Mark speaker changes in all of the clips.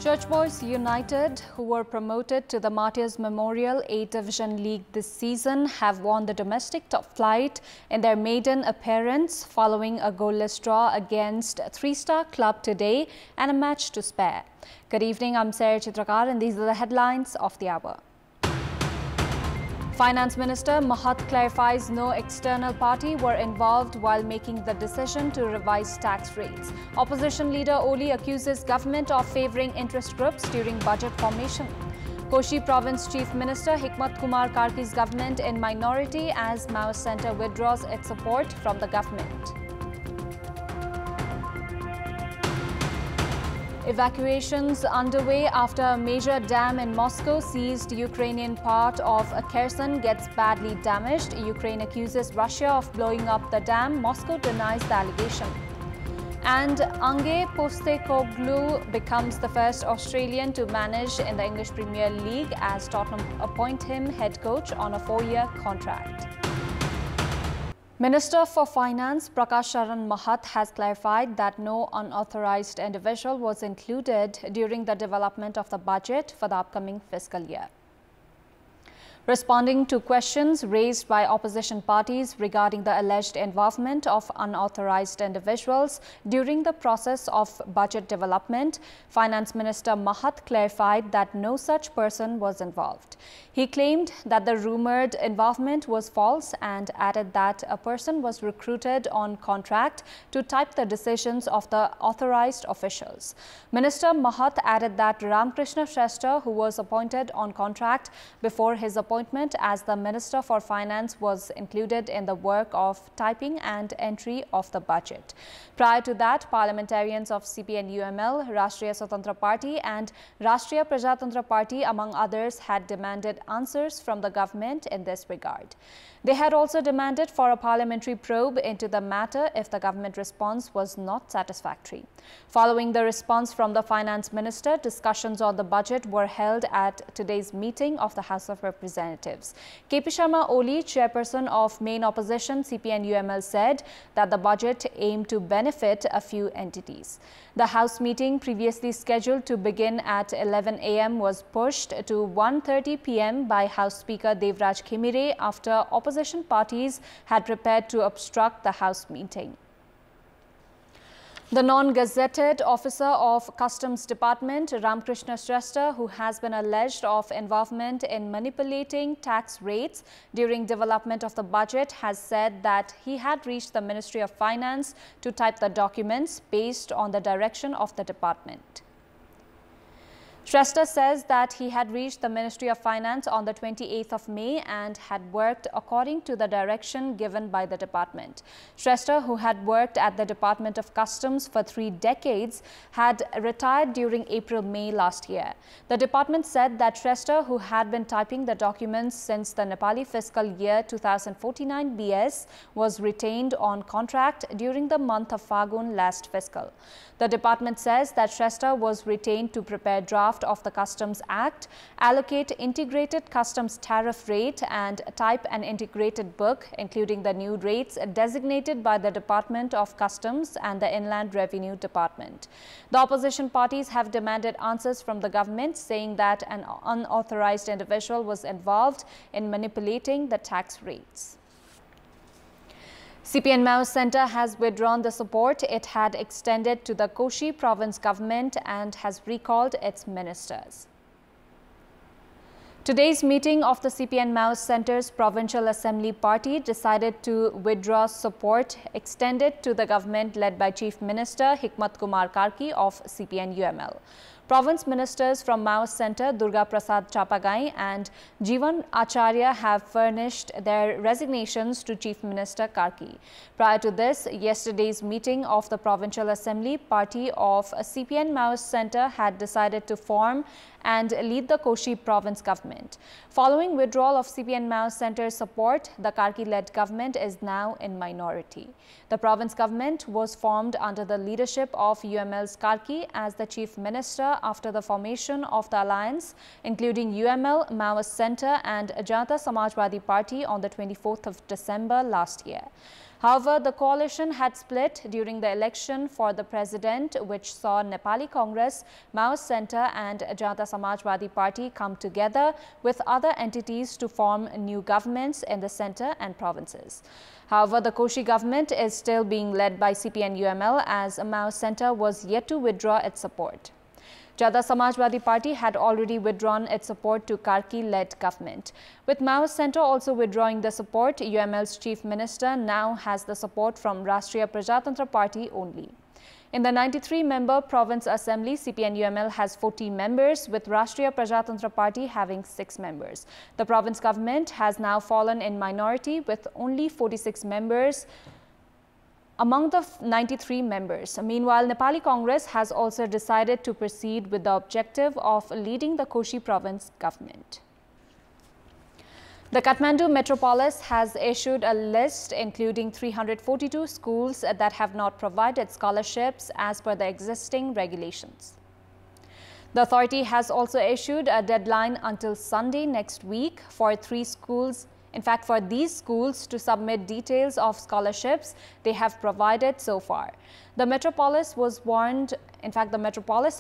Speaker 1: Church Boys United, who were promoted to the Martyrs Memorial A Division League this season, have won the domestic top flight in their maiden appearance following a goalless draw against three-star club today and a match to spare. Good evening, I'm Sarah Chitrakar and these are the headlines of the hour. Finance Minister Mahat clarifies no external party were involved while making the decision to revise tax rates. Opposition leader Oli accuses government of favouring interest groups during budget formation. Koshi Province Chief Minister Hikmat Kumar Karki's government in minority as Maoist Centre withdraws its support from the government. Evacuations underway after a major dam in Moscow seized Ukrainian part of Kherson gets badly damaged. Ukraine accuses Russia of blowing up the dam. Moscow denies the allegation. And Ange Postecoglou becomes the first Australian to manage in the English Premier League as Tottenham appoint him head coach on a 4-year contract. Minister for Finance Prakash Sharan Mahat has clarified that no unauthorized individual was included during the development of the budget for the upcoming fiscal year. Responding to questions raised by opposition parties regarding the alleged involvement of unauthorized individuals during the process of budget development, Finance Minister Mahat clarified that no such person was involved. He claimed that the rumored involvement was false and added that a person was recruited on contract to type the decisions of the authorized officials. Minister Mahat added that Ramkrishna Shrestha, who was appointed on contract before his appointment as the Minister for Finance, was included in the work of typing and entry of the budget. Prior to that, parliamentarians of CPN UML, Rashtriya Swatantra Party and Rashtriya Prajatantra Party, among others, had demanded answers from the government in this regard. They had also demanded for a parliamentary probe into the matter if the government response was not satisfactory. Following the response from the Finance Minister, discussions on the budget were held at today's meeting of the House of Representatives. KP Sharma Oli, chairperson of main opposition CPN UML, said that the budget aimed to benefit a few entities. The House meeting, previously scheduled to begin at 11 a.m., was pushed to 1:30 p.m. by House Speaker Devraj Khimire after opposition parties had prepared to obstruct the House meeting. The non-gazetted officer of Customs Department, Ramkrishna Shrestha, who has been alleged of involvement in manipulating tax rates during development of the budget, has said that he had reached the Ministry of Finance to type the documents based on the direction of the department. Shrestha says that he had reached the Ministry of Finance on the 28th of May and had worked according to the direction given by the department. Shrestha, who had worked at the Department of Customs for 3 decades, had retired during April-May last year. The department said that Shrestha, who had been typing the documents since the Nepali fiscal year 2049 BS, was retained on contract during the month of Fagun last fiscal. The department says that Shrestha was retained to prepare draft of the Customs Act, allocate integrated customs tariff rate and type an integrated book, including the new rates designated by the Department of Customs and the Inland Revenue Department. The opposition parties have demanded answers from the government, saying that an unauthorized individual was involved in manipulating the tax rates. CPN Maoist Centre has withdrawn the support it had extended to the Koshi province government and has recalled its ministers. Today's meeting of the CPN Maoist Centre's Provincial Assembly Party decided to withdraw support extended to the government led by Chief Minister Hikmat Kumar Karki of CPN UML. Province ministers from Maoist Centre Durga Prasad Chapagai and Jeevan Acharya have furnished their resignations to Chief Minister Karki. Prior to this, yesterday's meeting of the Provincial Assembly Party of CPN Maoist Centre had decided to form and lead the Koshi province government. Following withdrawal of CPN Maoist Centre's support, the Karki-led government is now in minority. The province government was formed under the leadership of UML's Karki as the Chief Minister Center after the formation of the alliance, including UML, Maoist Center and Janata Samajwadi Party on the 24th of December last year. However, the coalition had split during the election for the president, which saw Nepali Congress, Maoist Center and Janata Samajwadi Party come together with other entities to form new governments in the center and provinces. However, the Koshi government is still being led by CPN UML as Maoist Center was yet to withdraw its support. Janata Samajwadi Party had already withdrawn its support to Karki-led government. With Maoist Center also withdrawing the support, UML's chief minister now has the support from Rashtriya Prajatantra Party only. In the 93-member Province Assembly, CPN UML has 14 members, with Rashtriya Prajatantra Party having 6 members. The province government has now fallen in minority with only 46 members among the 93 members. Meanwhile, Nepali Congress has also decided to proceed with the objective of leading the Koshi province government. The Kathmandu Metropolis has issued a list including 342 schools that have not provided scholarships as per the existing regulations. The authority has also issued a deadline until Sunday next week for for these schools to submit details of scholarships they have provided so far. The Metropolis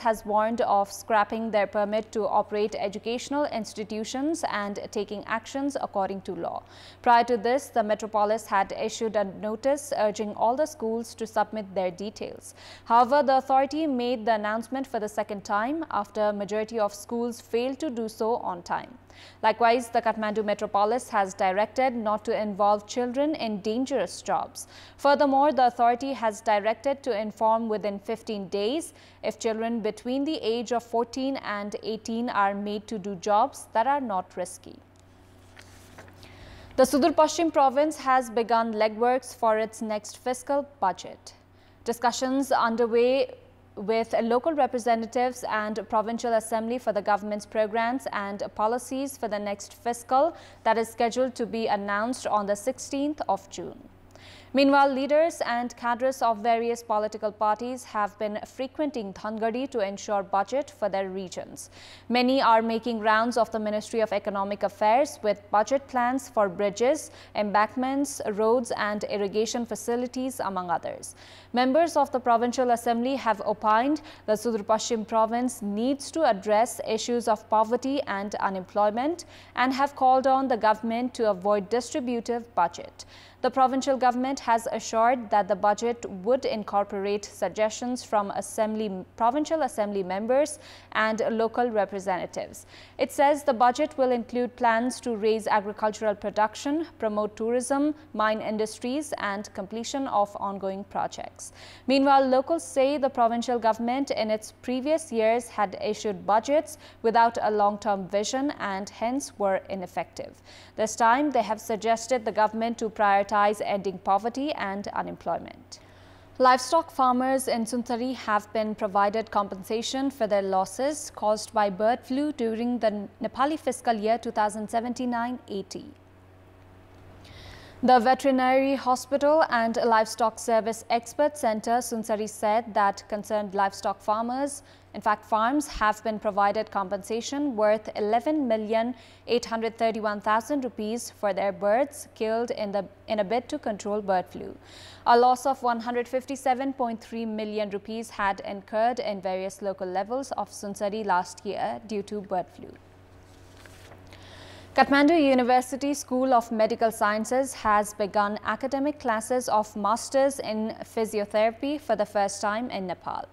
Speaker 1: has warned of scrapping their permit to operate educational institutions and taking actions according to law. Prior to this, the Metropolis had issued a notice urging all the schools to submit their details. However, the authority made the announcement for the second time after a majority of schools failed to do so on time. Likewise, the Kathmandu Metropolis has directed not to involve children in dangerous jobs. Furthermore, the authority has directed to inform within 15 days if children between the age of 14 and 18 are made to do jobs that are not risky. The Sudur Pashchim province has begun legworks for its next fiscal budget. Discussions underway with local representatives and provincial assembly for the government's programs and policies for the next fiscal that is scheduled to be announced on the 16th of June. Meanwhile, leaders and cadres of various political parties have been frequenting Dhangadi to ensure budget for their regions. Many are making rounds of the Ministry of Economic Affairs with budget plans for bridges, embankments, roads and irrigation facilities, among others. Members of the Provincial Assembly have opined the Sudur Pashchim province needs to address issues of poverty and unemployment and have called on the government to avoid distributive budget. The provincial government has assured that the budget would incorporate suggestions from provincial assembly members and local representatives. It says the budget will include plans to raise agricultural production, promote tourism, mine industries and completion of ongoing projects. Meanwhile, locals say the provincial government in its previous years had issued budgets without a long-term vision and hence were ineffective. This time, they have suggested the government to prioritize ending poverty and unemployment. Livestock farmers in Sunsari have been provided compensation for their losses caused by bird flu during the Nepali fiscal year 2079-80. The Veterinary Hospital and Livestock Service Expert Center, Sunsari, said that concerned livestock farms have been provided compensation worth 11,831,000 rupees for their birds killed in a bid to control bird flu. A loss of 157.3 million rupees had incurred in various local levels of Sunsari last year due to bird flu. Kathmandu University School of Medical Sciences has begun academic classes of Masters in Physiotherapy for the first time in Nepal.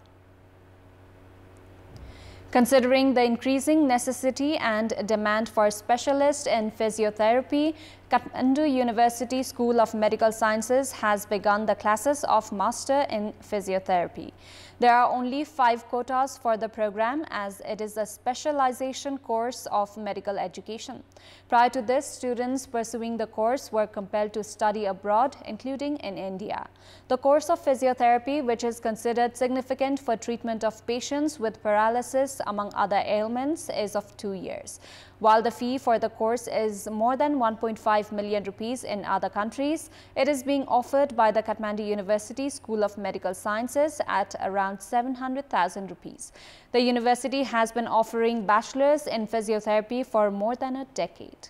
Speaker 1: Considering the increasing necessity and demand for specialists in physiotherapy, Kathmandu University School of Medical Sciences has begun the classes of Master in Physiotherapy. There are only 5 quotas for the program as it is a specialization course of medical education. Prior to this, students pursuing the course were compelled to study abroad, including in India. The course of physiotherapy, which is considered significant for treatment of patients with paralysis among other ailments, is of 2 years. While the fee for the course is more than 1.5 5 million rupees in other countries. It is being offered by the Kathmandu University School of Medical Sciences at around 700,000 rupees. The university has been offering bachelors in physiotherapy for more than a decade.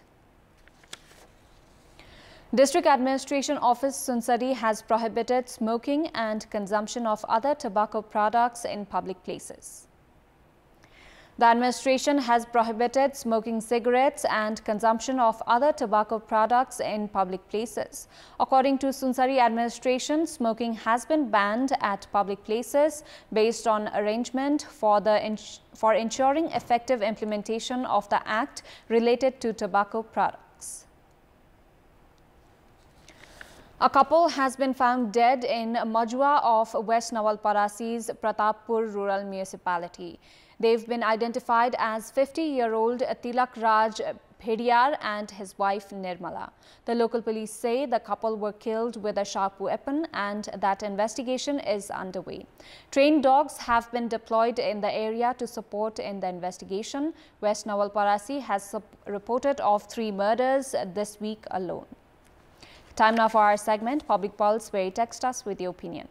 Speaker 1: District Administration Office Sunsari has prohibited smoking and consumption of other tobacco products in public places. The administration has prohibited smoking cigarettes and consumption of other tobacco products in public places. According to Sunsari administration, smoking has been banned at public places based on arrangement for ensuring effective implementation of the act related to tobacco products. A couple has been found dead in Majua of West Nawalparasi's Pratappur rural municipality. They've been identified as 50-year-old Tilak Raj Bhediyar and his wife Nirmala. The local police say the couple were killed with a sharp weapon and that investigation is underway. Trained dogs have been deployed in the area to support in the investigation. West Nawalparasi has reported of 3 murders this week alone. Time now for our segment, Public Pulse, where you text us with your opinion.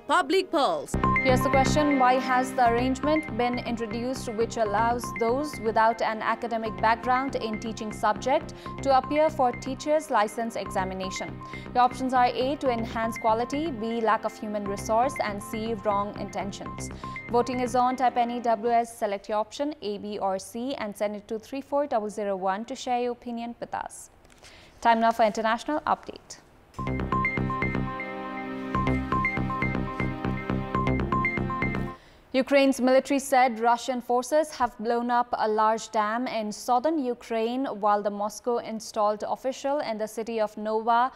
Speaker 2: Public Pulse.
Speaker 1: Here's the question: why has the arrangement been introduced which allows those without an academic background in teaching subject to appear for teachers' license examination? The options are A, to enhance quality, B, lack of human resource, and C, wrong intentions. Voting is on. Type any WS, select your option A, B or C and send it to 34001 to share your opinion with us. Time now for international update. Ukraine's military said Russian forces have blown up a large dam in southern Ukraine, while the Moscow-installed official in the city of Nova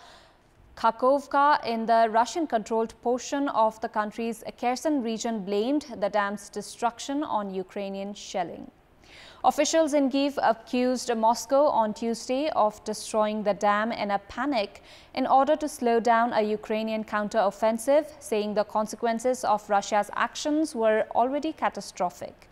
Speaker 1: Kakhovka in the Russian-controlled portion of the country's Kherson region blamed the dam's destruction on Ukrainian shelling. Officials in Kyiv accused Moscow on Tuesday of destroying the dam in a panic in order to slow down a Ukrainian counter-offensive, saying the consequences of Russia's actions were already catastrophic.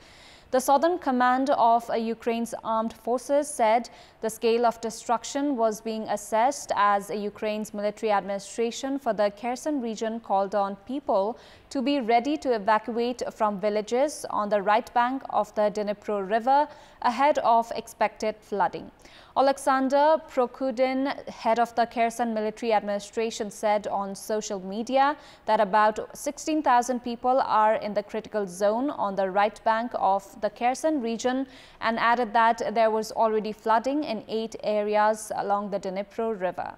Speaker 1: The Southern Command of Ukraine's armed forces said the scale of destruction was being assessed as Ukraine's military administration for the Kherson region called on people to be ready to evacuate from villages on the right bank of the Dnipro River ahead of expected flooding. Alexander Prokudin, head of the Kherson military administration, said on social media that about 16,000 people are in the critical zone on the right bank of the Kherson region, and added that there was already flooding in 8 areas along the Dnipro River.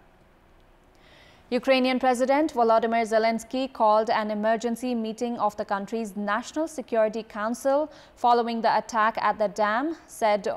Speaker 1: Ukrainian President Volodymyr Zelensky called an emergency meeting of the country's National Security Council following the attack at the dam, said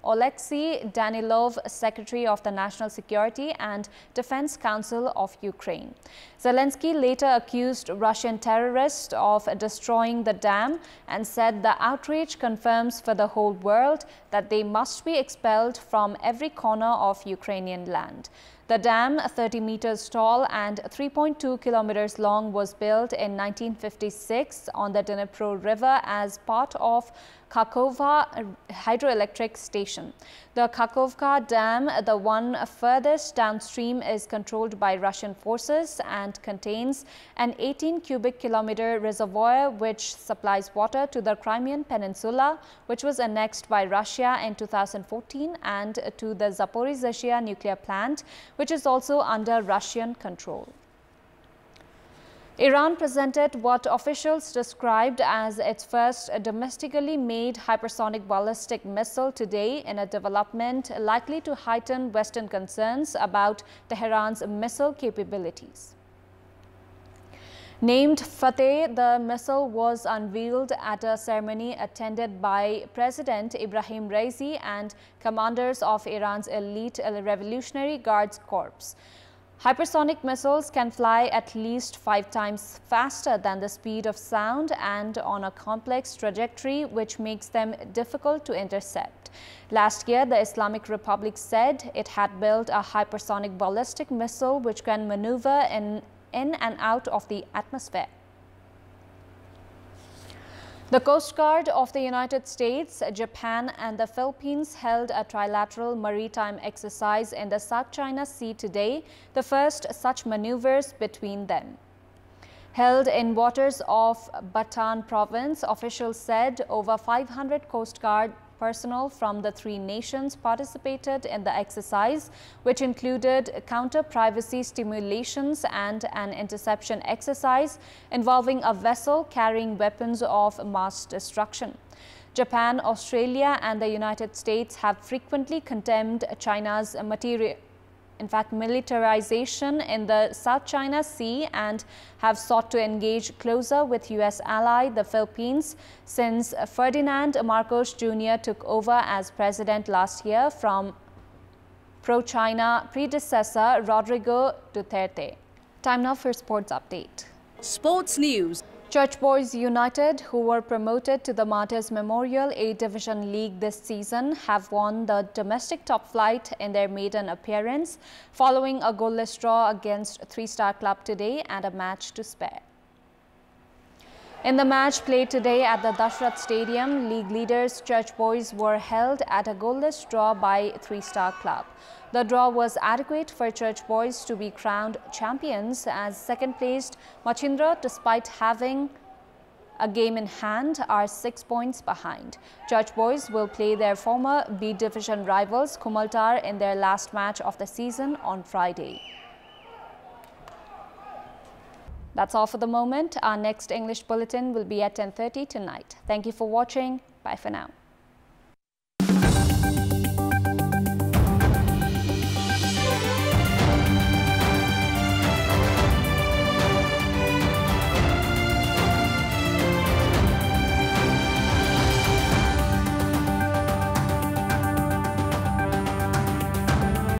Speaker 1: Oleksiy Danilov, Secretary of the National Security and Defense Council of Ukraine. Zelensky later accused Russian terrorists of destroying the dam and said the outrage confirms for the whole world that they must be expelled from every corner of Ukrainian land. The dam, 30 meters tall and 3.2 kilometers long, was built in 1956 on the Dnipro River as part of Kakhovka hydroelectric station. The Kakhovka Dam, the one furthest downstream, is controlled by Russian forces and contains an 18 cubic kilometer reservoir which supplies water to the Crimean Peninsula, which was annexed by Russia in 2014, and to the Zaporizhzhia nuclear plant, which is also under Russian control. Iran presented what officials described as its first domestically made hypersonic ballistic missile today, in a development likely to heighten Western concerns about Tehran's missile capabilities. Named Fateh, the missile was unveiled at a ceremony attended by President Ibrahim Raisi and commanders of Iran's elite Revolutionary Guards Corps. Hypersonic missiles can fly at least 5 times faster than the speed of sound and on a complex trajectory, which makes them difficult to intercept. Last year, the Islamic Republic said it had built a hypersonic ballistic missile which can maneuver in and out of the atmosphere. The Coast Guard of the United States, Japan and the Philippines held a trilateral maritime exercise in the South China Sea today, the first such maneuvers between them. Held in waters of Bataan province, officials said over 500 Coast Guard personnel from the three nations participated in the exercise, which included counter-privacy stimulations and an interception exercise involving a vessel carrying weapons of mass destruction. Japan, Australia and the United States have frequently condemned China's militarization in the South China Sea and have sought to engage closer with U.S. ally the Philippines since Ferdinand Marcos Jr. took over as president last year from pro-China predecessor Rodrigo Duterte. Time now for sports update.
Speaker 2: Sports news.
Speaker 1: Church Boys United, who were promoted to the Martyrs Memorial A-Division League this season, have won the domestic top flight in their maiden appearance, following a goalless draw against Three-Star Club today and a match to spare. In the match played today at the Dashrath Stadium, league leaders Church Boys were held at a goalless draw by Three-Star Club. The draw was adequate for Church Boys to be crowned champions as second-placed Machindra, despite having a game in hand, are 6 points behind. Church Boys will play their former B-Division rivals Kumaltar in their last match of the season on Friday. That's all for the moment. Our next English bulletin will be at 10:30 tonight. Thank you for watching. Bye for now.